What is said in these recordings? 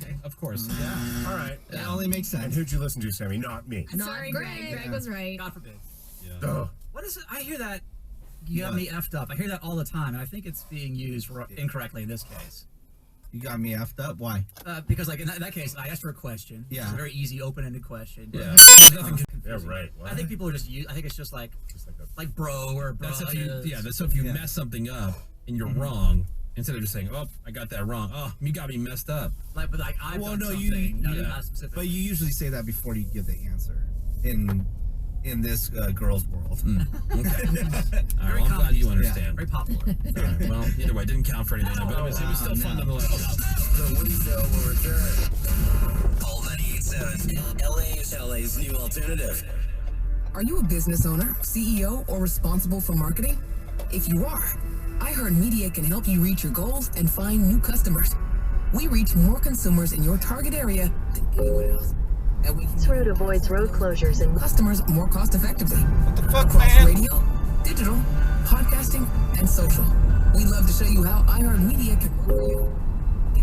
Okay, of course. Yeah. All right. That only makes sense. And who'd you listen to, Sammy? Not me. Sorry, Greg. Greg was right. God forbid. Yeah. Oh. What is it? I hear that you got me effed up. I hear that all the time, and I think it's being used incorrectly in this case. You got me effed up? Why? Because, like, in that case, I asked for a question. Yeah. It's a very easy, open-ended question. Yeah. Nothing Yeah, right. What? I think people are just I think it's just like bro or bro. That's if you, so if you mess something up and you're wrong, instead of just saying, "Oh, I got that wrong," "Oh, you got me messed up." But I've done something. Yeah. But you usually say that before you give the answer in this girl's world. Okay. All right, well, I'm glad you understand. Very popular. All right, well, either way, it didn't count for anything, but it was still fun nonetheless. The Woody Show will return. All 98.7 LA's new alternative. Are you a business owner, CEO, or responsible for marketing? If you are, iHeartMedia can help you reach your goals and find new customers. We reach more consumers in your target area than anyone else. And This route avoids road closures and customers more cost effectively. What the fuck, Across man? radio, digital, podcasting, and social. We'd love to show you how iHeartMedia can work for you.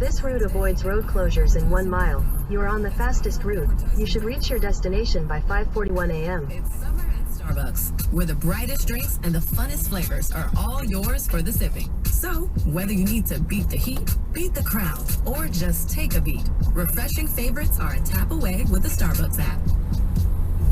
This route avoids road closures in 1 mile. You are on the fastest route. You should reach your destination by 5:41 a.m. It's summer at Starbucks, where the brightest drinks and the funnest flavors are all yours for the sipping. So, whether you need to beat the heat, beat the crowd, or just take a beat, refreshing favorites are a tap away with the Starbucks app.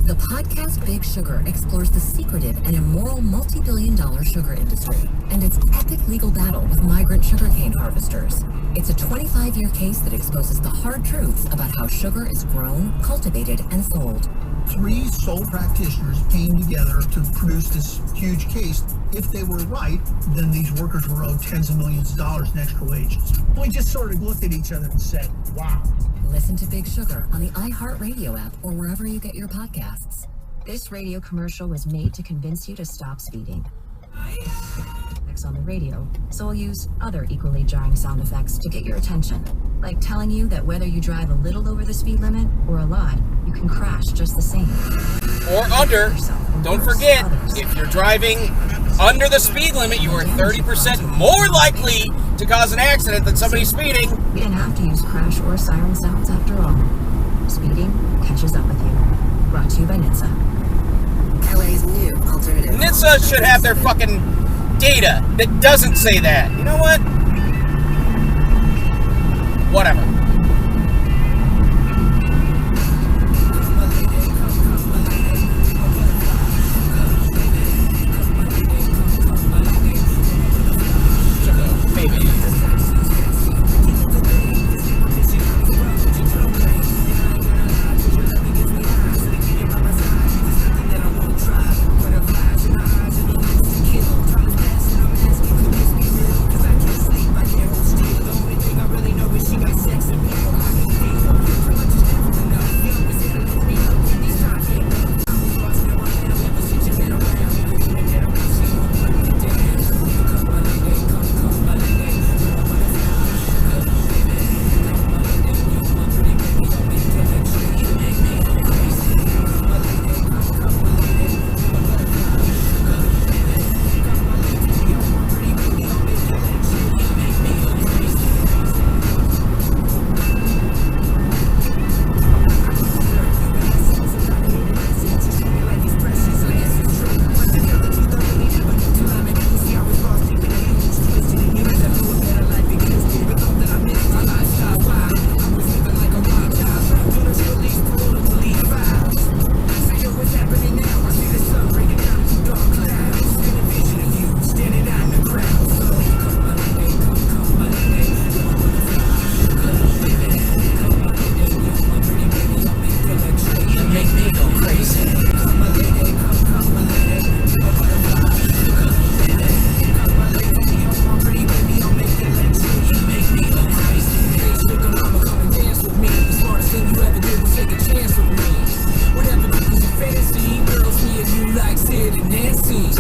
The podcast Big Sugar explores the secretive and immoral multi-billion-dollar sugar industry and its epic legal battle with migrant sugarcane harvesters. It's a 25-year case that exposes the hard truths about how sugar is grown, cultivated, and sold. 3 sole practitioners came together to produce this huge case. If they were right, then these workers were owed tens of millions of dollars in extra wages. We just sort of looked at each other and said, wow. Listen to Big Sugar on the iHeartRadio app or wherever you get your podcasts. This radio commercial was made to convince you to stop speeding. It's on the radio, so we'll use other equally jarring sound effects to get your attention, like telling you that whether you drive a little over the speed limit or a lot, you can crash just the same. Or under. Don't forget, if you're driving under the speed limit, you are 30% more likely to cause an accident than somebody speeding. You didn't have to use crash or siren sounds after all. Speeding catches up with you. Brought to you by NHTSA. LA's new alternative. NHTSA should have their fucking data that doesn't say that. You know what? Whatever.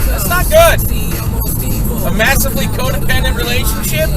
That's not good. A massively codependent relationship.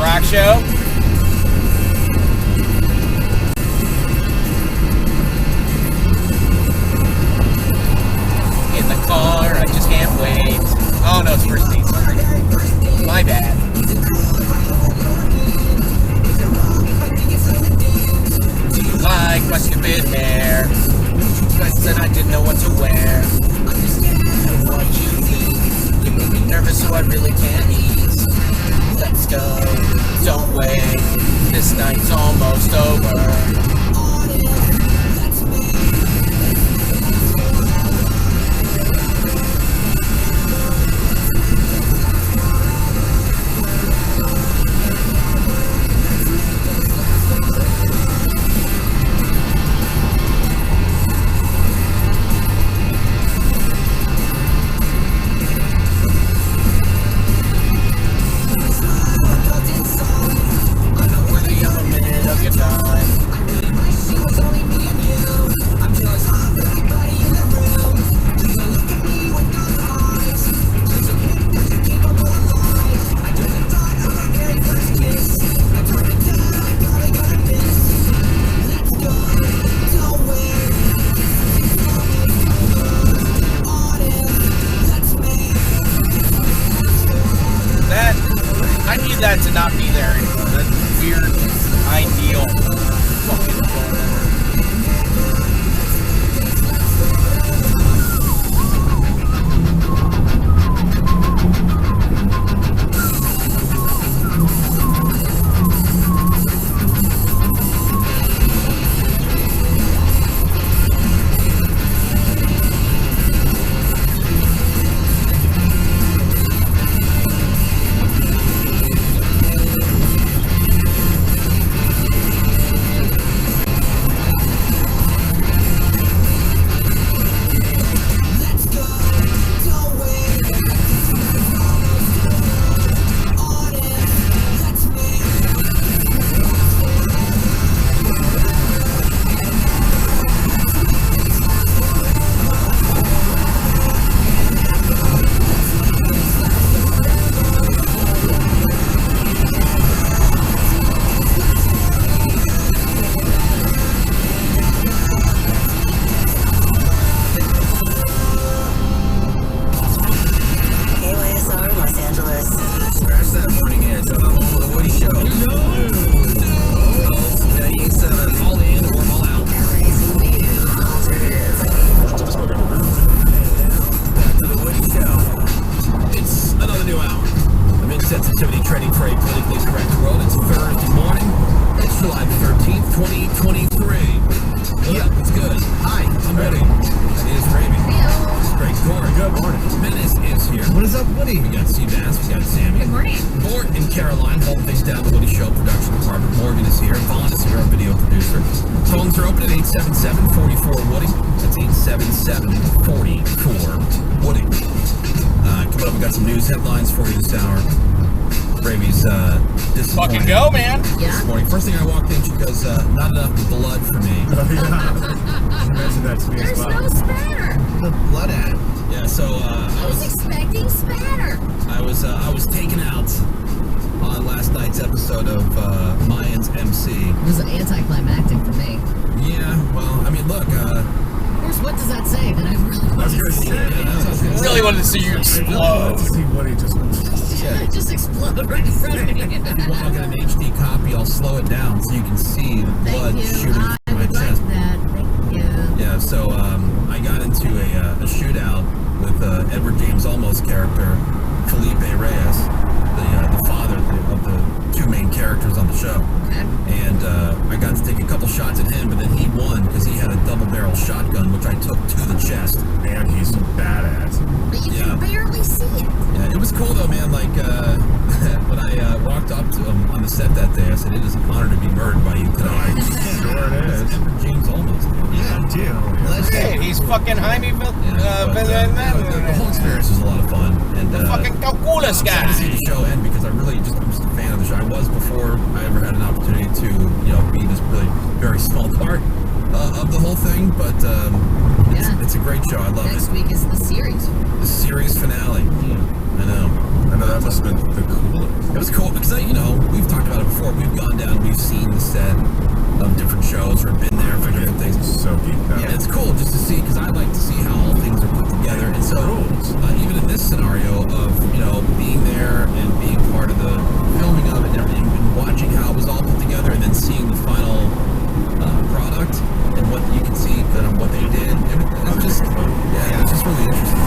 rock show. In the car, I just can't wait. Oh no, it's first seat. Sorry. My bad. Do you like my stupid hair? I said I didn't know what to wear. And what you eat, you make me nervous, so I really can't eat. Let's go, don't wait. This night's almost over. That to not be there anymore. That weird, ideal fucking fucking go, man. Yeah. This morning. First thing I walked in, she goes, not enough blood for me. Mentioned that to me as well. There's no spatter. The blood at? Yeah, so I was expecting spatter. I was taken out on last night's episode of Mayans MC. It was anticlimactic for me. Yeah, well, I mean, look, what does that say? That I really wanted to see you explode. See Woody just just explode right in front of me. If you want an HD copy, I'll slow it down so you can see the blood shooting from my chest. Thank you. Yeah, so I got into a shootout with Edward James Olmos' character, Felipe Reyes, the father of the two main characters on the show. Okay. And I got to take a couple shots at him, but then he won because he had a double-barrel shotgun, which I took to the chest. Man, he's badass. But you can barely see it. Yeah, it was cool though, man. Like when I walked up to him on the set that day, I said, "It is an honor to be murdered by you today." Sure it is. James Olmos. Yeah, too. Hey, he's fucking Jaime the whole experience was a lot of fun, and the fucking calculus guy. I'm excited to see the show end because I'm just a fan of the show. I was before I ever had an opportunity to be this really very small part of the whole thing, but it's a great show. I love it. Next week is the series. The series finale. I know that must have been the coolest. It was cool because we've talked about it before. We've gone down, we've seen the set of different shows or been there for different things. So geeked out. Yeah, it's cool just to see because I like to see how all things are put together. And so even in this scenario of being there and being part of the filming of it and everything, and watching how it was all put together, and then seeing the final product and what you can see what they did. It's just it's just really interesting. I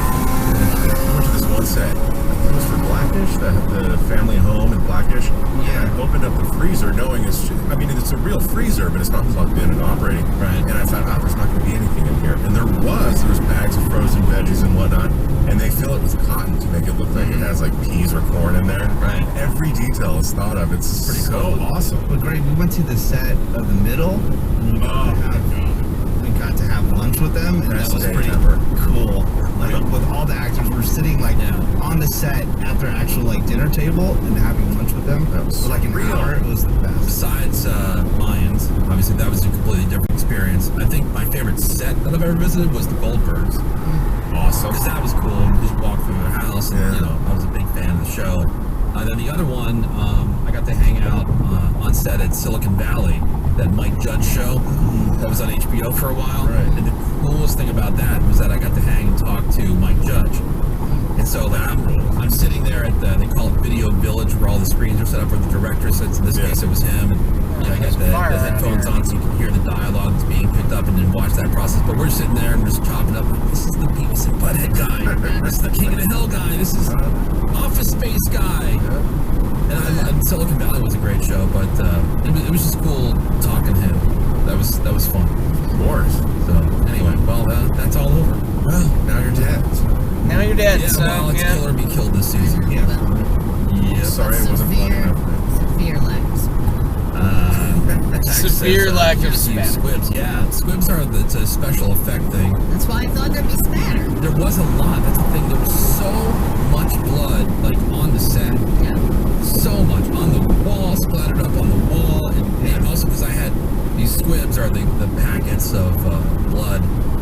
went to this one set. It was for Blackish, the family home in Blackish. Yeah. I opened up the freezer knowing it's a real freezer, but it's not plugged in and operating. Right. And I thought, there's not going to be anything in here. And there was bags of frozen veggies and whatnot. And they fill it with cotton to make it look like it has like peas or corn in there. Right. Every detail is thought of. It's pretty awesome. But Greg, we went to the set of the middle. And we got to have lunch with them, and that was pretty cool. Like with all the actors, we were sitting on the set at their actual dinner table and having lunch with them. That was like an hour. It was the best. Besides Mayans, obviously that was a completely different experience. I think my favorite set that I've ever visited was the Goldbergs. Awesome. Because that was cool. Just walk through their house, and I was a big fan of the show. Then the other one, I got to hang out on set at Silicon Valley, that Mike Judge show that was on HBO for a while. Right. And the coolest thing about that was that I got to hang and talk to Mike Judge. And so I'm sitting there at they call it Video Village, where all the screens are set up where the director sits. In this case, it was him. And I got the headphones on so you can hear the dialogue that's being picked up and then watch that process. But we're sitting there and we're just chopping up. This is the Beavis and Butthead guy. This is the King of the Hill guy. This is Office Space guy. And Silicon Valley was a great show, but it was just cool talking to him. That was fun. Of course. So anyway, well, that's all over. Well, now you're dead. Now you're dead. Yeah, so, well, it's kill or be killed this season. Yeah. Sorry, it wasn't fun enough. Severe lack of severe lack of spatter. Squibs. Yeah, squibs it's a special effect thing. That's why I thought there'd be spatter. There was a lot. That's the thing. There was so much blood, on the set. Yeah. So much on the wall, splattered up on the wall, and also because I had these squibs are the packets of blood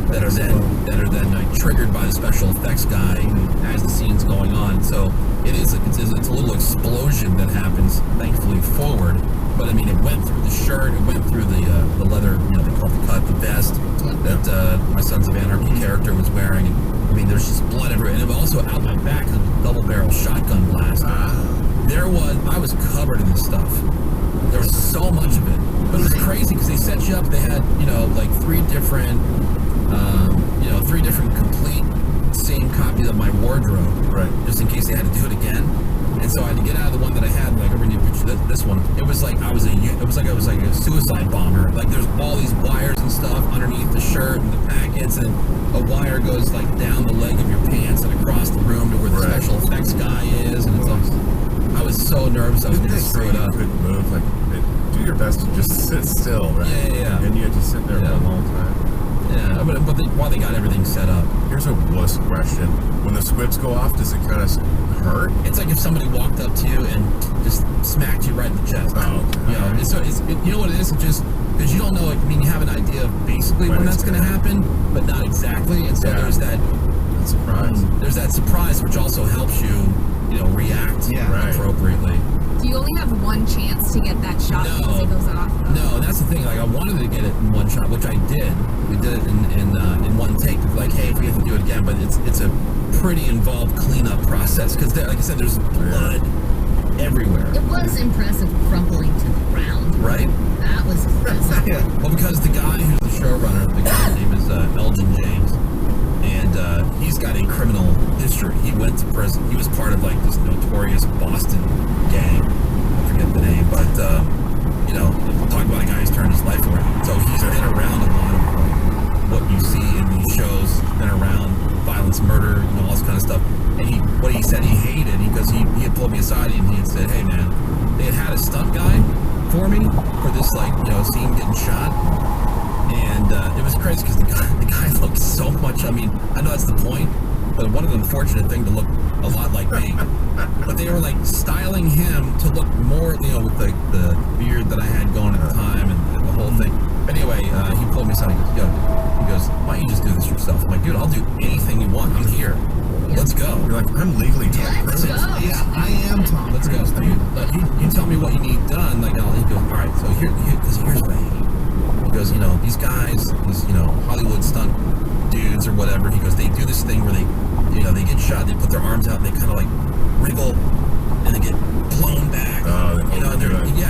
that are then triggered by the special effects guy as the scene's going on. So it's a little explosion that happens, thankfully, forward. But I mean, it went through the shirt, it went through the leather, they call it the cut, the vest that my Sons of Anarchy character was wearing. And, I mean, there's just blood everywhere, and it was also out my back, a double-barrel shotgun blast. I was covered in this stuff. There was so much of it. But it was crazy because they set you up. They had, three different complete same copies of my wardrobe. Right. Just in case they had to do it again. And so I had to get out of the one that I had, over near this one. It was like I was a suicide bomber. There's all these wires and stuff underneath the shirt and the packets, and a wire goes down the leg of your pants and across the room to where the special effects guy is, and it's I was so nervous I was going to screw it up. Couldn't move. Do your best to just sit still, right? Yeah. And you had to sit there for a long time. Yeah, but while they got everything set up. Here's a wuss question. When the squibs go off, does it kind of hurt? It's like if somebody walked up to you and just smacked you right in the chest. Oh, okay. You know what it is? It's just because you don't know. You have an idea of basically when that's going to happen, but not exactly. And so there's that surprise. There's that surprise, which also helps you, react appropriately. Do you only have one chance to get that shot because it goes off? No, that's the thing. I wanted to get it in one shot, which I did. We did it in one take. Hey, if we have to do it again, but it's a pretty involved cleanup process because, like I said, there's blood everywhere. It was impressive crumpling to the ground. Right? That was impressive. Well, because the guy who's the showrunner, the guy's name is Elgin James, and he's got a criminal history. He went to prison. He was part of this notorious Boston gang. I forget the name, but talk about a guy who's turned his life around. So he's been around a lot of what you see in these shows. Been around violence, murder, all this kind of stuff. And what he said he hated, because he had pulled me aside and he had said, "Hey man, they had a stunt guy for me for this scene getting shot." And it was crazy because the guy looked so much. I know that's the point, but what an unfortunate thing to look a lot like me. But they were styling him to look more, with the beard that I had going at the time and the whole thing. But anyway, he pulled me aside. He goes, why don't you just do this yourself? I'm like, dude, I'll do anything you want. I'm here. Let's go. You're like, I'm legally Tom Cruise. Yeah, I am Tom. Let's go. You tell me what you need done. Like, he goes, all right. So here's what I hate. He goes, these guys, these Hollywood stunt dudes or whatever. He goes, they do this thing where they get shot. They put their arms out. And they kind of like wriggle, and they get blown back.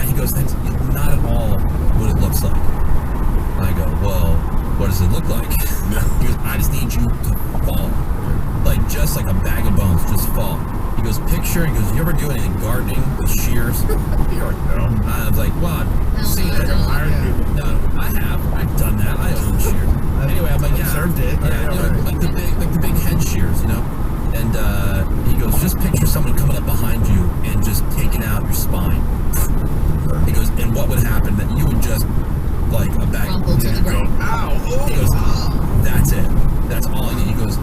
He goes, that's not at all what it looks like. And I go, well, what does it look like? He goes, I just need you to fall. Like, just like a bag of bones, just fall. He goes, you ever do anything gardening with shears? You're like, no. I was like, well, I've seen it. I've hired people. No, I have. I've done that. I own shears. Anyway, I'm like, observed it. Like the big head shears, And he goes, just picture someone coming up behind you and just taking out your spine. He goes, and what would happen? That you would just, like a bag Crumple to the ground. Ow! Oh, he goes, that's it. That's all I need. He goes,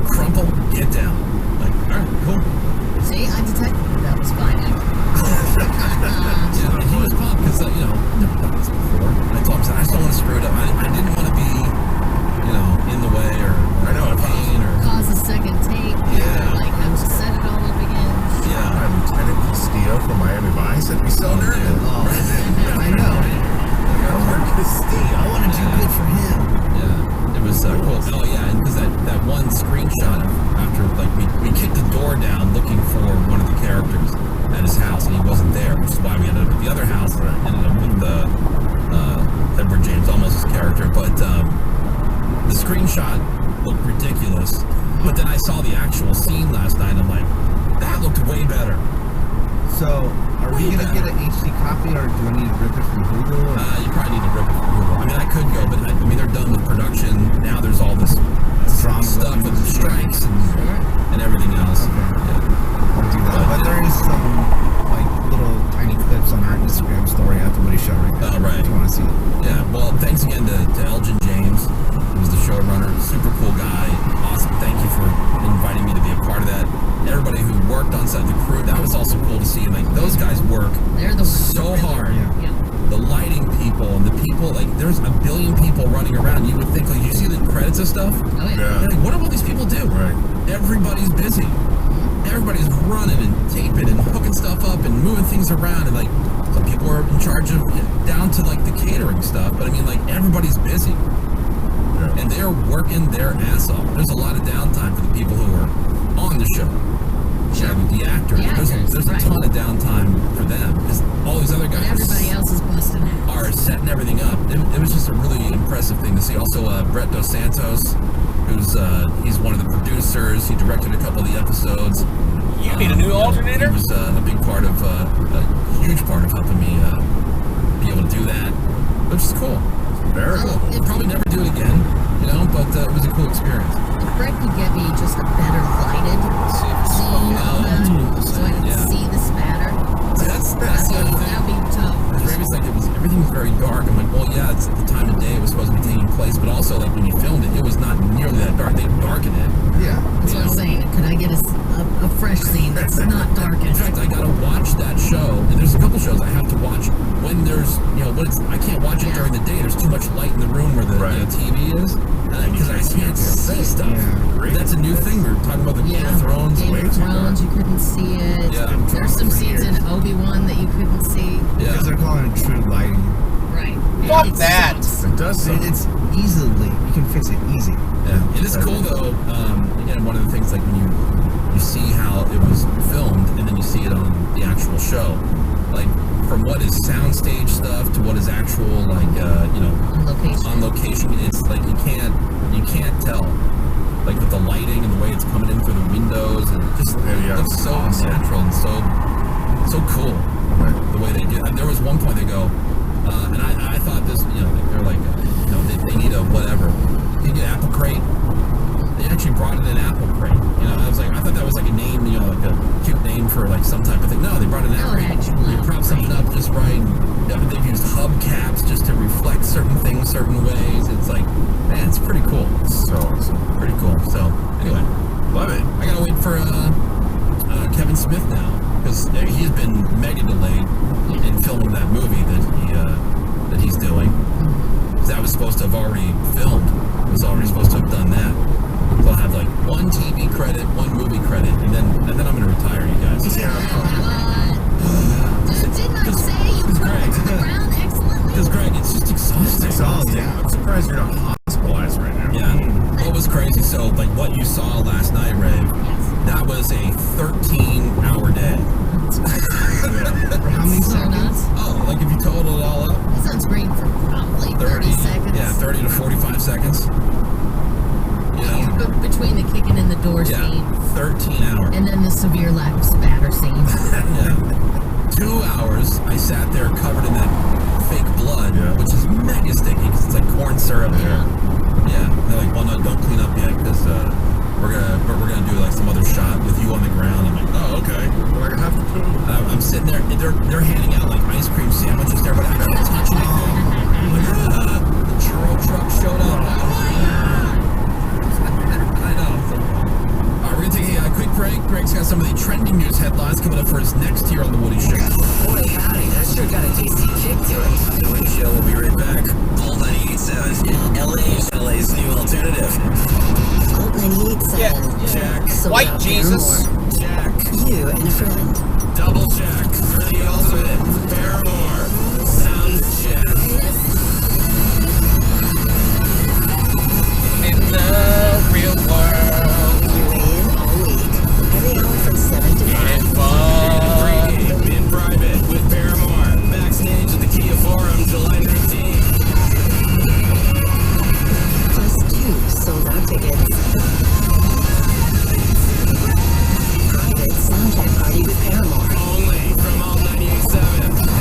crumple, get down. Like, all right, cool. See, I detected that was fine. Yeah, and he was pumped because, never done this before. And I told him, I just don't want to screw it up. I didn't want to be, in the way or pain or cause a second take. Yeah. Like, have to set it all up again. Yeah. Lieutenant Castillo from Miami Vice. It'd be so nervous. I know. Castillo. I want to do good for him. Yeah, it was cool. Oh yeah, and because that one screenshot of after we kicked the door down looking for one of the characters at his house and he wasn't there, which is why we ended up at the other house. Right. Ended up with Edward James Olmos' character, but the screenshot looked ridiculous. But then I saw the actual scene last night. And I'm like, that looked way better. So, are we going to get an HD copy, or do I need to rip it from Google? You probably need to rip it from Google. I mean, I could go, but they're done with production. Now there's all this strong stuff with the strikes and everything else. Okay. Yeah. I'll do that. But there is some, little tiny clips on our Instagram story after what he showed right now. Oh, right. If you want to see it. Yeah, well, thanks again to Elgin James, who was the showrunner. Super cool guy. Awesome. Thank you for inviting me to be a part of that. Everybody who worked on set, the crew, that was also cool to see. Like, those guys work so hard. Yeah. The lighting people and the people, there's a billion people running around. You would think, you see the credits and stuff? Oh, yeah. You're like, what do all these people do? Right. Everybody's busy. Everybody's running and taping and hooking stuff up and moving things around. And, some people are in charge of, down to, the catering stuff. But, everybody's busy. Yeah. And they're working their ass off. There's a lot of downtime for the people who are on the show. Sure. The actors. There's a ton of downtime for them because all these other guys And everybody else is busting ass. are setting everything up. It was just a really impressive thing to see. Also, Brett Dos Santos, he's one of the producers. He directed a couple of the episodes. You need a new alternator? He was a big part of, a huge part of helping me be able to do that, which is cool. Very cool. I'll probably never do it again, but it was a cool experience. If Brett could get me just a better lighted scene so I can see the spatter, That's the other thing. that'd be tough. Ravy's like, everything was very dark. I'm like, well, yeah, it's the time of day it was supposed to be taking place, but also, when you filmed it, it was not nearly that dark. They darkened it. Yeah. That's what I'm saying. Could I get a fresh scene that's not darkened? In fact, I gotta watch that show, and there's a couple shows I have to watch when there's, I can't watch it during the day. There's too much light in the room where the TV is, because I can't see stuff. Yeah. That's a new thing. We were talking about the Game of Thrones. Game of Thrones, you couldn't see it. Yeah. There's some scenes in Obi-Wan that you couldn't see. Yeah. Because they're calling it true lighting. Right. Fuck It that. sucks. It does suck. It's easily, you can fix it easy. Yeah. It is cool though. Again, one of the things when you see how it was filmed and then you see it on the actual show, from what is soundstage stuff to what is actual On location. it's you can't tell with the lighting and the way it's coming in through the windows and it just looks so natural and so cool. Right. The way they do it. There was one point they go, and I thought this, they're like, they need a whatever. They need an apple crate. They actually brought in an apple crate. I thought that was like a name, like a cute name for some type of thing. No, they brought in an apple crate. They propped something up just right. They've used hubcaps just to reflect certain things, certain ways. It's man, it's pretty cool. So awesome. Pretty cool. So anyway, Love it. I gotta wait for Kevin Smith now because he's been mega delayed in filming that movie that he's doing. severe lack of spatter scene. Yeah. 2 hours I sat there covered in that fake blood, which is mega sticky because it's like corn syrup. Yeah. They're like, well, no, don't clean up yet because we're gonna do like some other shot with you on the ground. I'm like, oh, okay. Well, I have to poo. I'm sitting there. They're handing out like ice cream sandwiches there, but I can't touch anything. I'm like, the churro truck showed up. I know. All right, we're gonna take a quick break. Greg's got some of the trending news headlines coming up for us next here on The Woody Show. Boy, howdy, that sure got a tasty kick to it. The Woody Show will be right back. Bolt 98.7, LA's new alternative. Bolt 98.7. Yeah. Check. White Jesus. Check. You and a friend. Double check. For the ultimate, Paramore. Sound check. In the real world. You win all week. Every hour from 7 to 5. And fun. Pregame in private with Paramore. Backstage at the Kia Forum, July 19th. Plus 2 sold-out tickets. Private soundcheck party with Paramore. Only from Alt 98.7,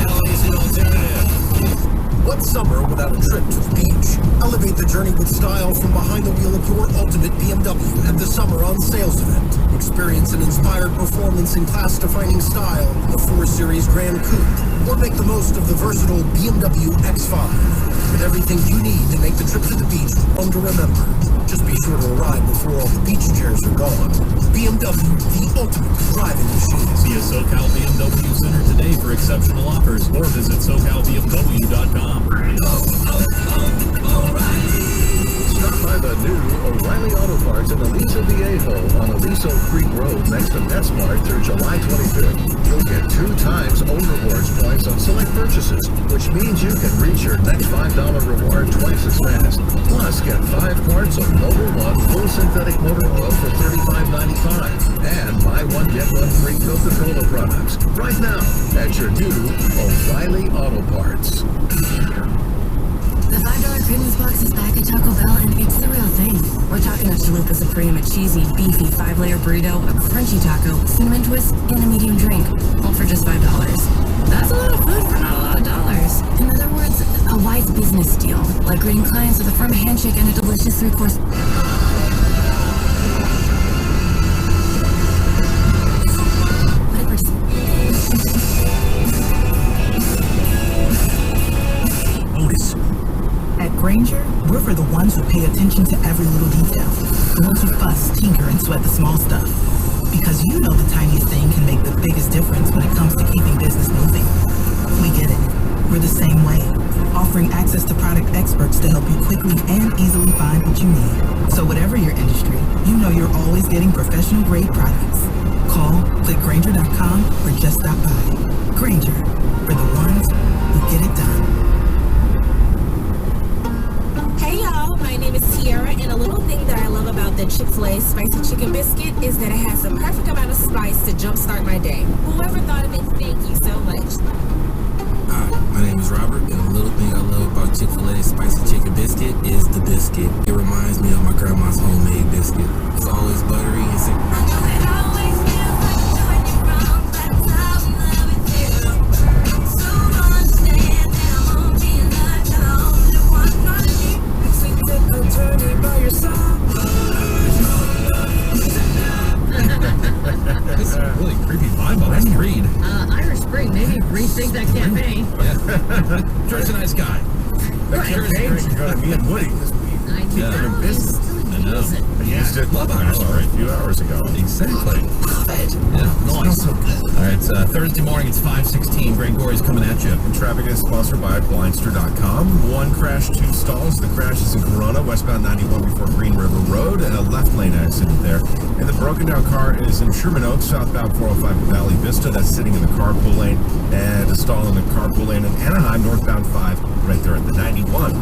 LA's new alternative. What summer without a trip to the beach? Elevate the journey with style from behind the wheel of your ultimate BMW at the Summer on Sales event. Experience an inspired performance in class-defining style in the 4 Series Grand Coupe. Or make the most of the versatile BMW X5. With everything you need to make the trip to the beach one to remember. Just be sure to arrive before all the beach chairs are gone. BMW, the ultimate driving machine. See a SoCal BMW Center today for exceptional offers or visit SoCalBMW.com. Stop by the new O'Reilly Auto Parts in Aliso Viejo on Aliso Creek Road next to PetSmart through July 25th. You'll get 2 times own rewards points on select purchases, which means you can reach your next $5 reward twice as fast. Plus, get 5 quarts of Motor One full synthetic motor oil for $35.95 and buy 1 get 1 free Coca-Cola products right now at your new O'Reilly Auto Parts. The $5 Christmas box is back at Taco Bell, and it's the real thing. We're talking a Chalupa Supreme, a cheesy, beefy 5-layer burrito, a crunchy taco, cinnamon twist, and a medium drink, all for just $5. That's a lot of food for not a lot of dollars. In other words, a wise business deal, like greeting clients with a firm handshake and a delicious 3-course... At Grainger, we're for the ones who pay attention to every little detail. The ones who fuss, tinker, and sweat the small stuff. Because you know the tiniest thing can make the biggest difference when it comes to keeping business moving. We get it. We're the same way. Offering access to product experts to help you quickly and easily find what you need. So whatever your industry, you know you're always getting professional grade products. Call, click Grainger.com, or just stop by. Grainger, for the ones who get it done. Hey y'all, my name is Tiara, and a little thing that I love about the Chick-fil-A spicy chicken biscuit is that it has the perfect amount of spice to jumpstart my day. Whoever thought of it, thank you so much. Hi, my name is Robert, and the little thing I love about Chick-fil-A spicy chicken biscuit is the biscuit. It reminds me of my grandma's homemade biscuit. It's always buttery and sick. This is a really creepy vibe on this read. Irish Spring, maybe rethink that campaign. Yeah. George's a nice guy. That campaign should go to me and Woody this week. Keep them in business. I know. I used it Love Irish a few hours ago. Exactly. Yeah, nice. So good. All right, it's Thursday morning. It's 5:16. Greg Gorey's coming at you. And traffic is sponsored by Blindster.com. 1 crash, 2 stalls. The crash is in Corona, westbound 91 before Green River Road, and a left lane accident there. And the broken down car is in Sherman Oaks, southbound 405 Valley Vista. That's sitting in the carpool lane. And a stall in the carpool lane in Anaheim, northbound 5, right there at the 91.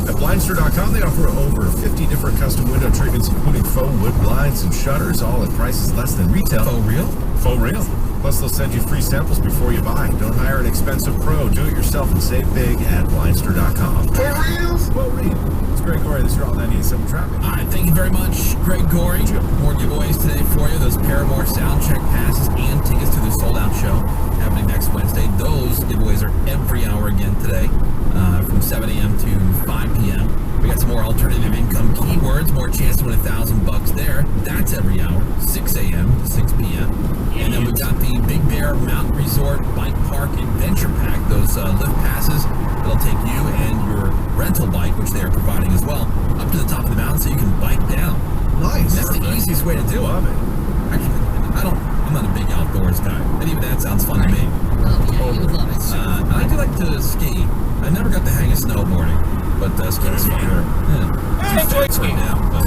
At Blindster.com, they offer over 50 different custom window treatments, including faux wood blinds and shutters, all at prices less than retail. Faux real? Faux real. Plus, they'll send you free samples before you buy. Don't hire an expensive pro. Do it yourself and save big at Blindster.com. For real? For real. It's Greg Gorey. This is your All 98.7 Traffic. All right, thank you very much, Greg Gorey. More giveaways today for you. Those Paramore Soundcheck passes and tickets to the sold-out show happening next Wednesday. Those giveaways are every hour again today, from 7 a.m. to 5 p.m. We got some more alternative income keywords, more chance to win $1,000 there. That's every hour, 6 a.m. to 6 p.m. And then we've got the Big Bear Mountain Resort Bike Park Adventure Pack, those lift passes that'll take you and your rental bike, which they are providing as well, up to the top of the mountain so you can bike down. Nice. That's the easiest way to do it. Actually, I'm not a big outdoors guy, and even that sounds fun to me. Oh, yeah, you would love it. I do like to ski. I never got the hang of snowboarding, but skiing's fun. Yeah. I enjoy skiing now, but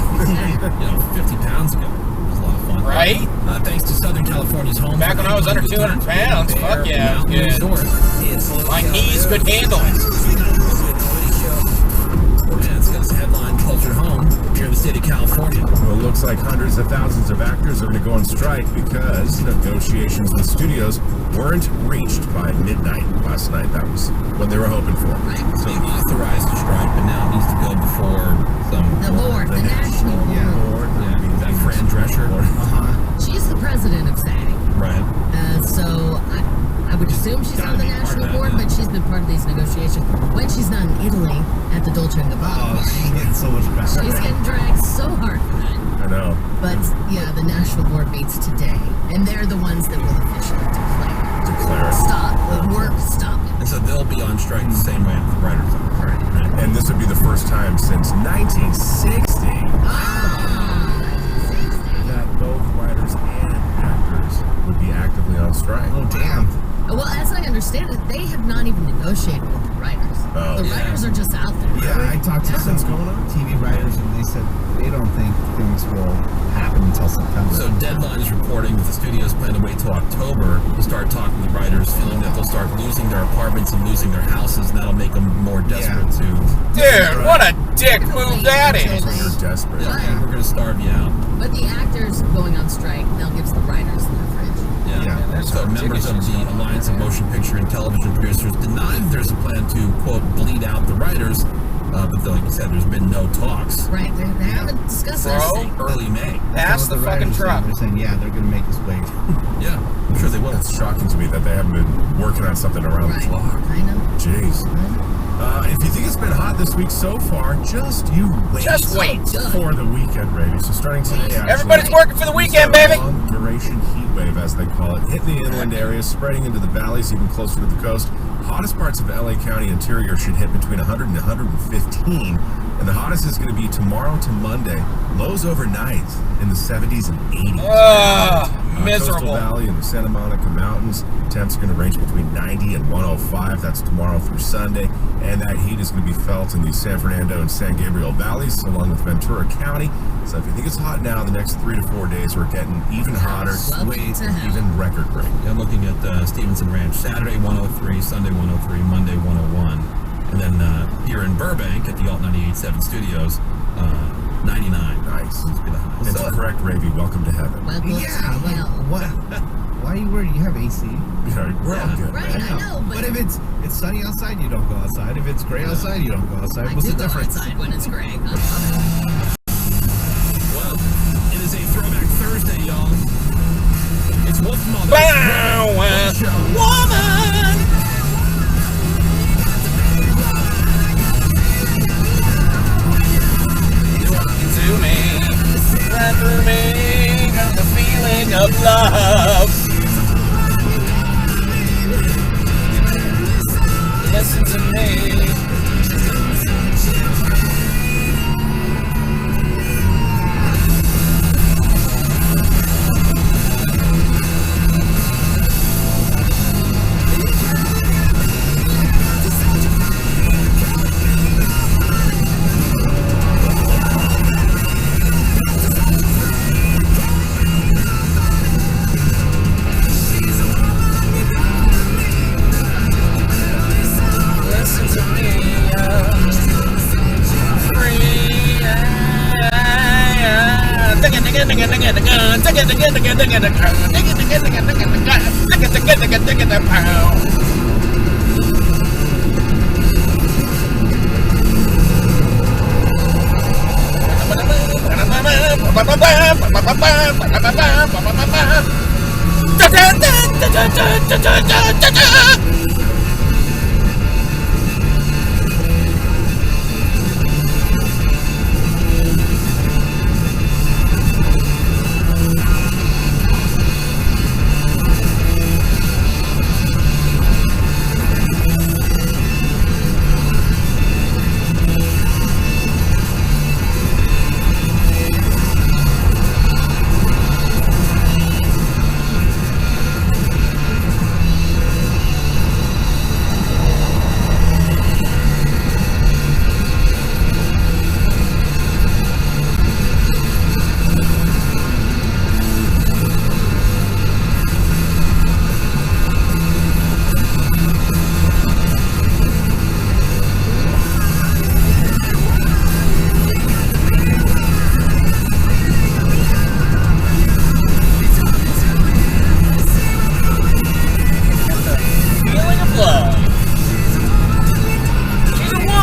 50 pounds ago, it was a lot of fun. Right? Thanks to Southern California's home. Back when I was under 200 pounds, fuck yeah, it was good. My knees could handle it. Yeah, it's got its headline closer to home here in the state of California. Well, it looks like hundreds of thousands of actors are going to go on strike because negotiations with studios weren't reached by midnight last night. That was what they were hoping for. Right. So they authorized the strike, but now it needs to go before the board, the national board. Yeah, that Fran Drescher. She's the president of SAG. Right. So I would assume she's on the national board, but she's been part of these negotiations. When she's not in Italy at the Dolce & Gabbana, she's getting so much better. She's getting dragged so hard for that. I know. But yeah, the national board meets today, and they're the ones that will officially declare stop the work, stop it. And so they'll be on strike the same way the writers are. Right. And this would be the first time since 1960 that both writers and actors would be actively on strike. Oh, damn. Well, as I understand it, they have not even negotiated with the writers. The writers are just out there. Yeah, I talked to some TV writers, and they said they don't think things will happen until September. So Deadline is reporting that the studios plan to wait till October to start talking to the writers, feeling that they'll start losing their apartments and losing their houses, and that'll make them more desperate to... Dude, what a dick move that is. You're desperate. Yeah, we're going to starve you out. But the actors going on strike now gives the writers leverage. Yeah. So members of the Alliance of Motion Picture and Television Producers deny that there's a plan to, quote, bleed out the writers, but like you said, there's been no talks. Right, they haven't discussed this. Early May. That's the fucking truck. They're saying, yeah, they're going to make us wait. Yeah, I'm sure they will. It's shocking to me that they haven't been working on something around the clock. I know. Jeez. If you think it's been hot this week so far, just wait. Just wait. For the weekend, baby. So starting today, actually, everybody's working for the weekend, baby. Long duration heat wave, as they call it, hitting the inland areas, spreading into the valleys, even closer to the coast. Hottest parts of LA County interior should hit between 100 and 115. And the hottest is going to be tomorrow to Monday. Lows overnight in the 70s and 80s. Miserable. Coastal Valley and the Santa Monica Mountains. Temps are going to range between 90 and 105. That's tomorrow through Sunday. And that heat is going to be felt in the San Fernando and San Gabriel valleys, along with Ventura County. So if you think it's hot now, the next 3 to 4 days are getting even hotter, even record breaking. I'm looking at Stevenson Ranch. Saturday 103, Sunday 103, Monday 101. And then here in Burbank at the Alt 98.7 Studios, 99. Nice. It's so, correct, Ravy. Welcome to heaven. What? Why are you worried? You have AC. Yeah, we're all good. Right, I know. But if it's sunny outside, you don't go outside. If it's gray outside, you don't go outside. What's the difference? I do go outside when it's gray. Well, it is a Throwback Thursday, y'all. It's Wolf Mother. Woman! To me, right through me, got the feeling of love. Listen to me.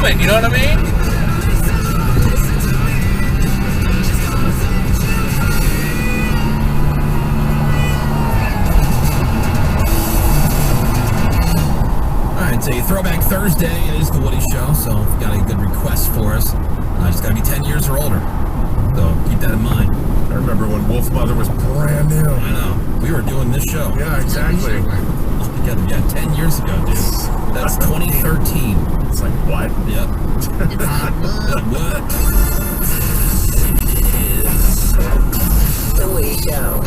You know what I mean? Alright, so Throwback Thursday is the Woody Show, so if you got any good requests for us, just gotta be 10 years or older. So keep that in mind. I remember when Wolf Mother was brand new. I know. We were doing this show. Yeah, exactly. All together. Yeah, 10 years ago, dude. That's 2013. It's like, what? Yep. What? The Woody Show.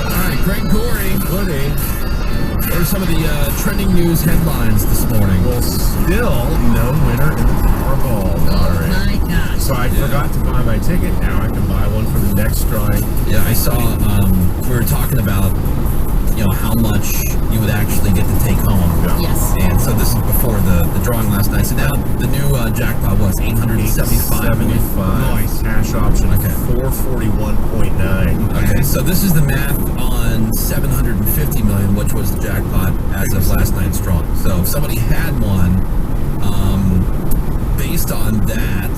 Alright, Greg Gorey. Woody. What are some of the trending news headlines this morning? Well, still no winner in the Powerball lottery. Oh my gosh. So I forgot to buy my ticket. Now I can buy one for the next drawing. Yeah, I saw, we were talking about, how much you would actually get to take home. Yes. And so this is before the drawing last night. So now the new jackpot was $875 million. Nice. Cash option. Okay. 441.9. Okay, so this is the math on $750 million, which was the jackpot as of last night's drawing. So if somebody had one, based on that,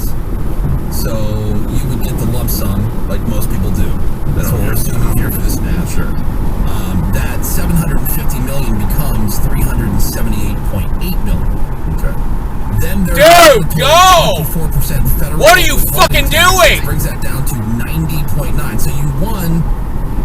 so you would get the lump sum like most people do. That's what we're assuming here for this math. Sure. That $750 million becomes $378.8 million. Okay. Then there's Dude, go! 4% federal. What are you fucking doing? Brings that down to 90.9. So you won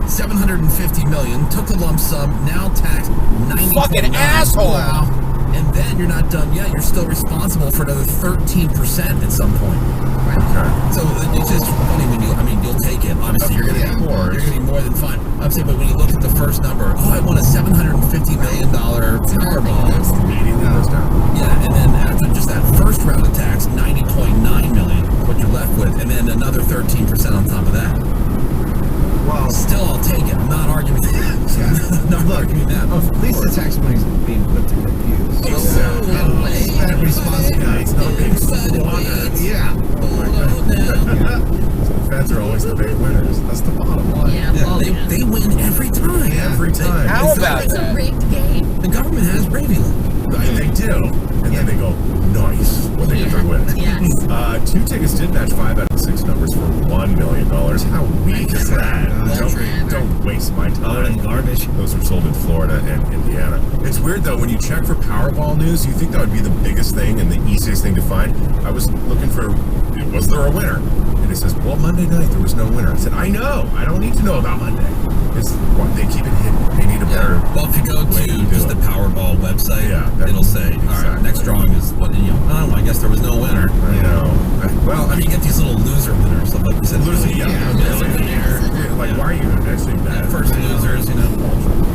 $750 million, took the lump sum, now taxed 90. Fucking asshole! Wow. And then you're not done yet. You're still responsible for another 13% at some point. Okay. So it's just funny when you'll take it. Obviously, you're going to get more. You're going to be more than fine. I'm saying, but when you look at the first number, I won a $750 million Powerball. Immediately goes down. Yeah, and then after just that first round of tax, $90.9 million, what you're left with, and then another 13% on top of that. Well, still, I'll take it. I'm not arguing that. Arguing that. At least the tax money's being put to good use. Exactly. Spend responsibly. It's not being squandered. Yeah. The feds are always the big winners. That's the bottom line. Yeah, they win every time. Every time. How about It's a rigged game. The government has gravy. They do. And then they go, nice, when they get their win. Yes. 2 tickets did match 5 out of the 6 numbers for $1 million. How weak is that? Don't waste my time. Garbage. Those are sold in Florida and Indiana. It's weird though, when you check for Powerball news, you think that would be the biggest thing and the easiest thing to find. I was looking for, was there a winner? And it says, well, Monday night there was no winner. I said, I know. I don't need to know about Monday. It's why they keep it hidden. They need a better. Well, if you go to just the Powerball website, it'll say, all right, next drawing is what, oh, I guess there was no winner. I know. You get these little loser winners, like you said. Loser, like, why are you actually bad? First losers,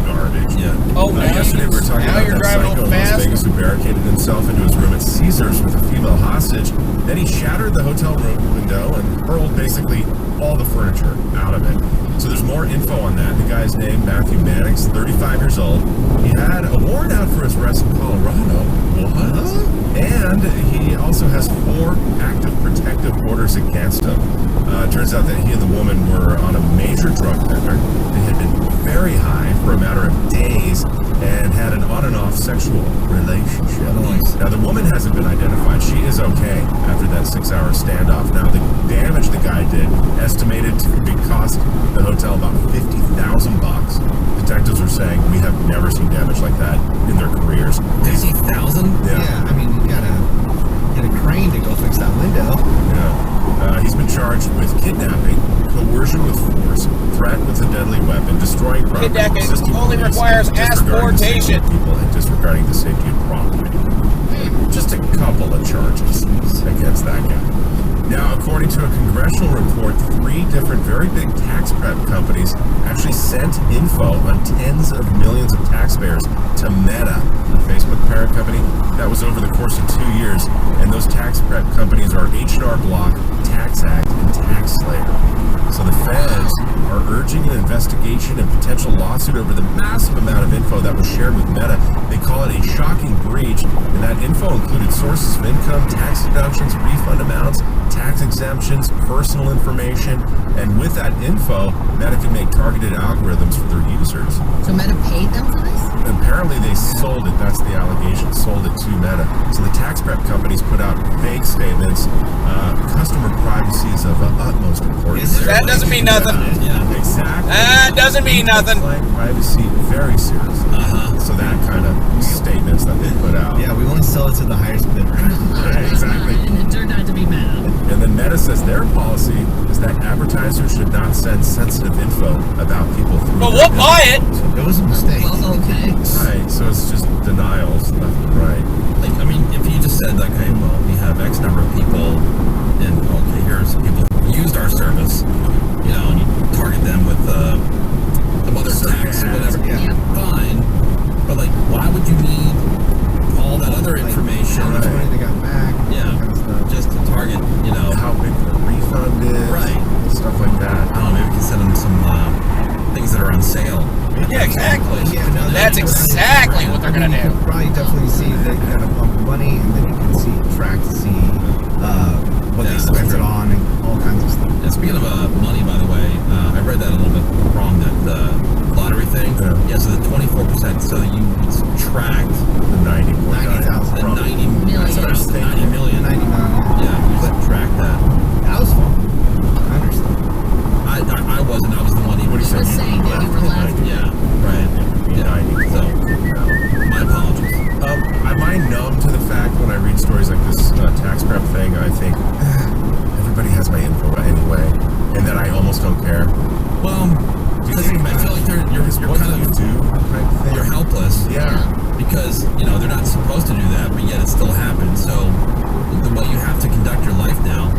Garbage. Yeah. Oh, nice. Yesterday we were talking Now about you're that driving psycho in fast. Las Vegas who barricaded himself into his room at Caesars with a female hostage. Then he shattered the hotel room window and hurled basically all the furniture out of it. So there's more info on that. The guy's name, Matthew Mannix, 35 years old. He had a warrant out for his arrest in Colorado. What? And he also has 4 active protective orders against him. Turns out that he and the woman were on a major drug bender. They had been very high for a matter of days and had an on and off sexual relationship. Nice. Now, the woman hasn't been identified. She is okay after that 6-hour standoff. Now, the damage the guy did, estimated to cost the hotel about $50,000. Detectives are saying we have never seen damage like that in their careers. 50,000? Yeah, I mean, you gotta get a crane to go fix that window. Yeah. He's been charged with kidnapping, coercion with force, threat with a deadly weapon, destroying property, Kidnapping assisting only police, requires disregarding the safety asportation. of people, and disregarding the safety of property. Just a couple of charges against that guy. Now, according to a congressional report, 3 different very big tax prep companies actually sent info on tens of millions of taxpayers to Meta, the Facebook parent company. That was over the course of 2 years, and those tax prep companies are H&R Block, TaxAct, and TaxSlayer. So the feds are urging an investigation and potential lawsuit over the massive amount of info that was shared with Meta. They call it a shocking breach, and that info included sources of income, tax deductions, refund amounts, tax exemptions, personal information, and with that info, Meta can make targeted algorithms for their users. So Meta paid them for this? Apparently they sold it. That's the allegation. Sold it to Meta. So the tax prep companies put out vague statements. Customer privacy is of utmost importance. That doesn't mean nothing. Yeah, exactly. That doesn't mean nothing. Like privacy very seriously. So that kind of statements that they put out. Yeah, we only sell it to the highest bidder. Right, exactly. And it turned out to be Meta. And then Meta says their policy is that advertisers should not send sensitive info about people through. But we'll buy it. So it was a mistake. Well, okay. Right, so it's just denials left and right. Like, I mean, if you just said, like, hey, well, we have X number of people, and okay, here's people who used our service, you know, and you target them with some other tax, whatever, fine. But, like, why would you need all that other information? How much money they got back? Yeah, kind of stuff. just to target, you know. How big the refund is. Right. Stuff like that. I don't know, maybe we can send them some things that are on sale. Yeah, exactly. Yeah, no, That's exactly what they're going to do. You can probably definitely see they kind of pump money, and then you can track to see what they spent it on and all kinds of stuff. And speaking of money, by the way, I read that a little bit wrong, that lottery thing. Yeah, so the 24%, so you tracked the 90,000. The 90 million. That's what I was thinking. 90 million. 90 million. Yeah, you just tracked that. That was fun. I understand. I wasn't. I was the one he He was saying that you were left. Yeah, right. Yeah, so my apologies. Am I numb to the fact when I read stories like this tax prep thing, I think everybody has my info anyway, and that I almost don't care? Well, because I feel like you're kind of you're helpless. Yeah. Because they're not supposed to do that, but yet it still happens. So the way you have to conduct your life now,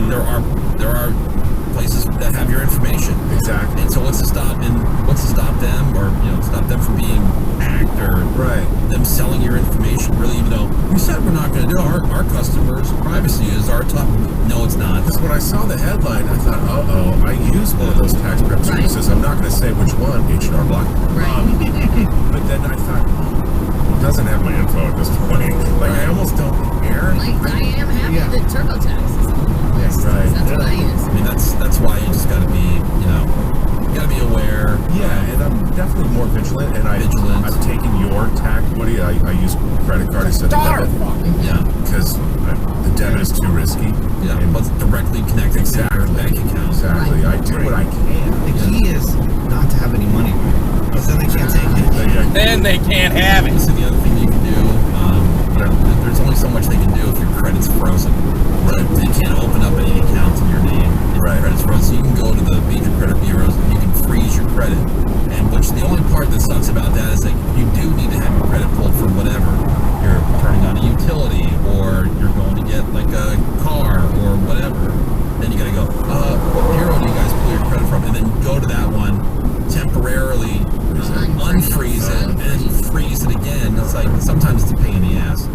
there are places that have your information. Exactly. And so what's to stop them, or stop them from being hacked, or them selling your information? Really, even though we said we're not going to do it, our customers' privacy is our top. No, it's not. Because when I saw the headline, I thought, I use one of those tax prep services. I'm not going to say which one, H&R Block. But then I thought, it doesn't have my info at this point. Like, I almost don't care. Like, I am happy that TurboTax is on the list. Right. That's what I use. I mean, that's why you just got to be, you got to be aware. Yeah, and I'm definitely more vigilant. And I've taken your tax, Woody. I use credit card instead of debit. Yeah. Because the debit is too risky. Yeah, and what's directly connected to your bank account. Exactly. I do what I can. The key is not to have any money. Because then they can't take it. Then they can't have it. So the other thing you can do, there's only so much they can do if your credit's frozen. Right. They can't open up any accounts in your name if your credit's frozen. So you can go to the major credit bureaus and you can freeze your credit. And the only part that sucks about that is that you do need to have your credit pulled for whatever. You're turning on a utility, or you're going to get like a car or whatever. Then you gotta go, what bureau do you guys pull your credit from? And then go to that one, temporarily unfreeze it, and then freeze it again. It's like, sometimes it's a pain in the ass.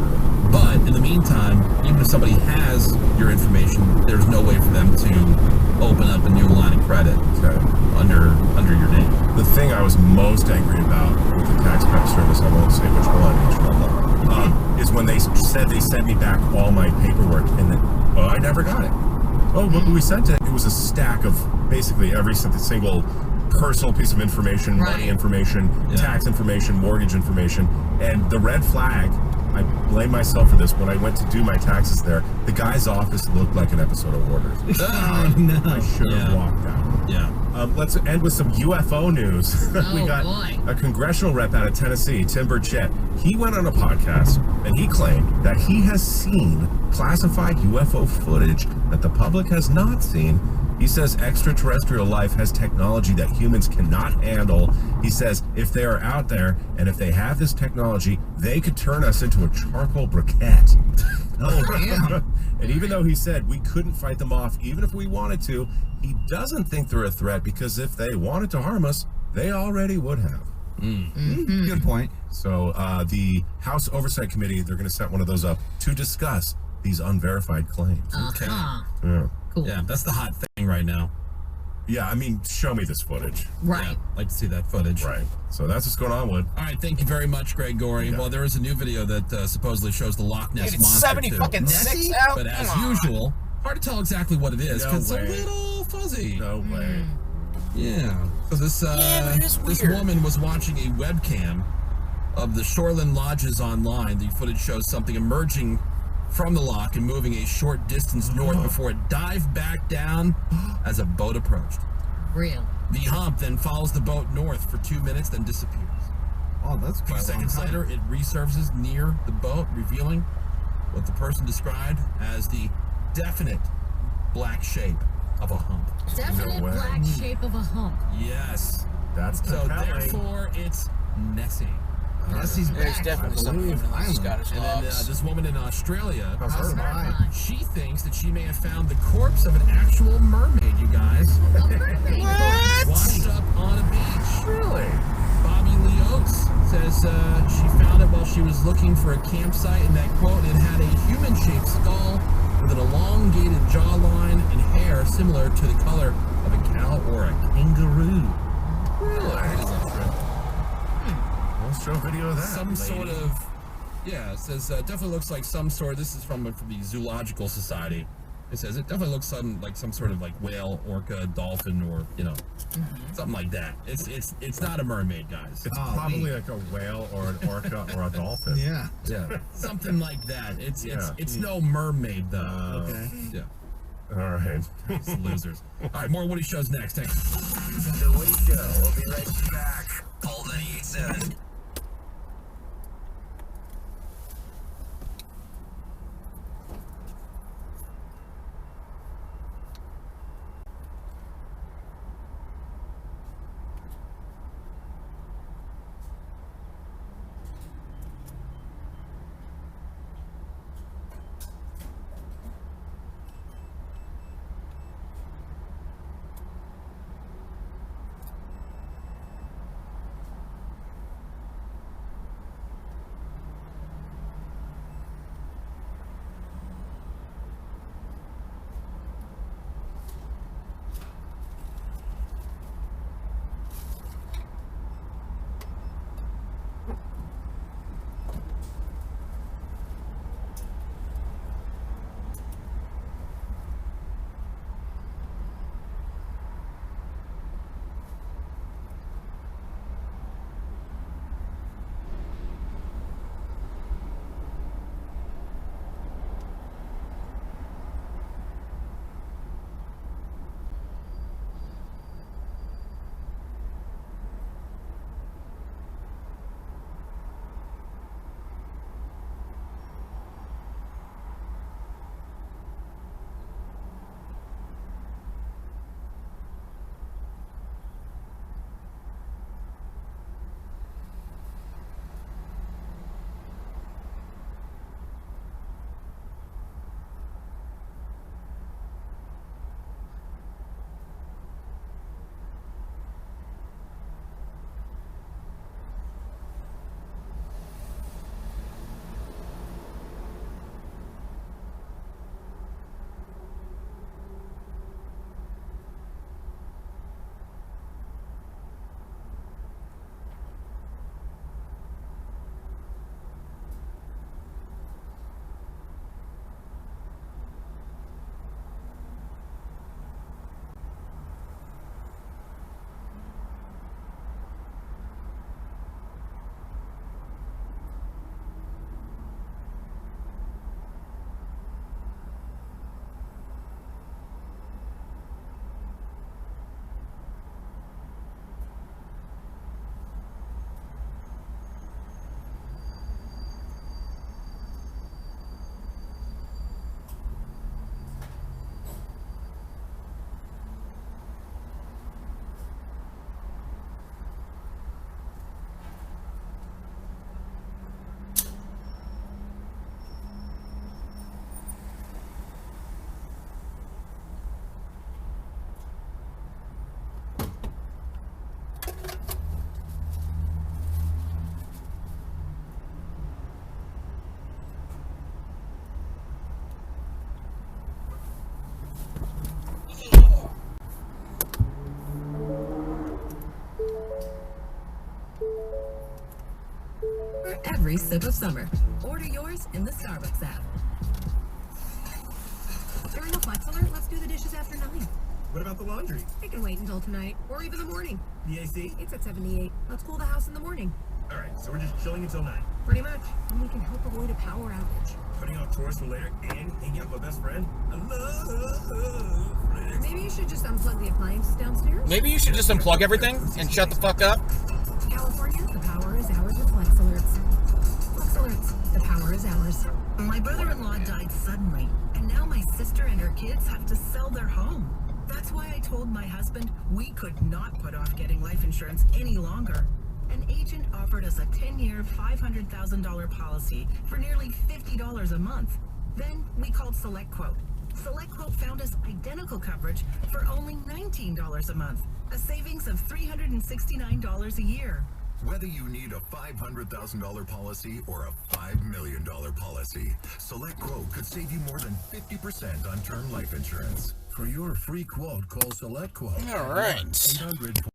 But in the meantime, even if somebody has your information, there's no way for them to open up a new line of credit under your name. The thing I was most angry about with the tax prep service, I won't say which one, is when they said they sent me back all my paperwork, and then, well, I never got it. Oh, but we sent it. It was a stack of basically every single personal piece of information, money information, tax information, mortgage information, and the red flag. I blame myself for this. When I went to do my taxes there, the guy's office looked like an episode of Hoarders. Oh, no. I should have walked out. Yeah. Let's end with some UFO news. We got boy. a congressional rep out of Tennessee, Tim Burchett. He went on a podcast and he claimed that he has seen classified UFO footage that the public has not seen. He says extraterrestrial life has technology that humans cannot handle. He says if they are out there and if they have this technology, they could turn us into a charcoal briquette. Oh, damn. And even though he said we couldn't fight them off, even if we wanted to, he doesn't think they're a threat because if they wanted to harm us, they already would have. Good point. So the House Oversight Committee, they're going to set one of those up to discuss these unverified claims. Okay. Yeah. Cool. Yeah, that's the hot thing right now. Yeah, I mean, show me this footage. Right. Yeah, like to see that footage. Right. So that's what's going on, Wood. All right, thank you very much, Greg Gorey. Well, there is a new video that supposedly shows the Loch Ness Dude, it's monster 70 too. fucking 6 out? But as Come on. usual, hard to tell exactly what it is No because way. it's a little fuzzy. No way. Yeah. So this but it is this weird. woman was watching a webcam of the Shoreland Lodges online. The footage shows something emerging from the loch and moving a short distance north before it dived back down as a boat approached. Real. The hump then follows the boat north for 2 minutes, then disappears. Oh, that's A few quite a long seconds time. later, it resurfaces near the boat, revealing what the person described as the definite black shape of a hump. Definite way. black shape of a hump. Yes. That's So compelling. therefore, it's Nessie. Nessie's There's back. definitely something in those Scottish And then logs. this woman in Australia, How's her mind? she thinks that she may have found the corpse of an actual mermaid, you guys. Washed up on a beach. Really? Bobby Lee Oates says she found it while she was looking for a campsite, and that quote, it had a human-shaped skull with an elongated jawline and hair similar to the color of a cow or a kangaroo. Really? Let's show a video of that. Some lady. sort of, yeah, it says definitely looks like some sort. This is from the Zoological Society. It says it definitely looks like some sort of like whale, orca, dolphin, or something like that. It's not a mermaid, guys. It's probably like a whale or an orca or a dolphin. Yeah. Yeah, something like that. It's Yeah. it's no mermaid though. Okay. Yeah, All right. it's losers. All right, more Woody shows next. Thanks. The Woody Show. We'll be right back. All 98.7. every sip of summer. Order yours in the Starbucks app. During a flex alert, let's do the dishes after 9. What about the laundry? It can wait until tonight, or even the morning. The AC? It's at 78. Let's cool the house in the morning. Alright, so we're just chilling until 9. Pretty much. And we can help avoid a power outage. Putting off chores for later and hanging out with my best friend? I love friends. Maybe you should just unplug the appliances downstairs. Maybe you should just unplug everything and shut the fuck up. California, the power is ours with flex alerts. Flex alerts, the power is ours. My brother-in-law died suddenly, and now my sister and her kids have to sell their home. That's why I told my husband we could not put off getting life insurance any longer. An agent offered us a 10-year, $500,000 policy for nearly $50 a month. Then we called SelectQuote. SelectQuote found us identical coverage for only $19 a month, a savings of $369 a year. Whether you need a $500,000 policy or a $5 million policy, SelectQuote could save you more than 50% on term life insurance. For your free quote, call SelectQuote. All right. 800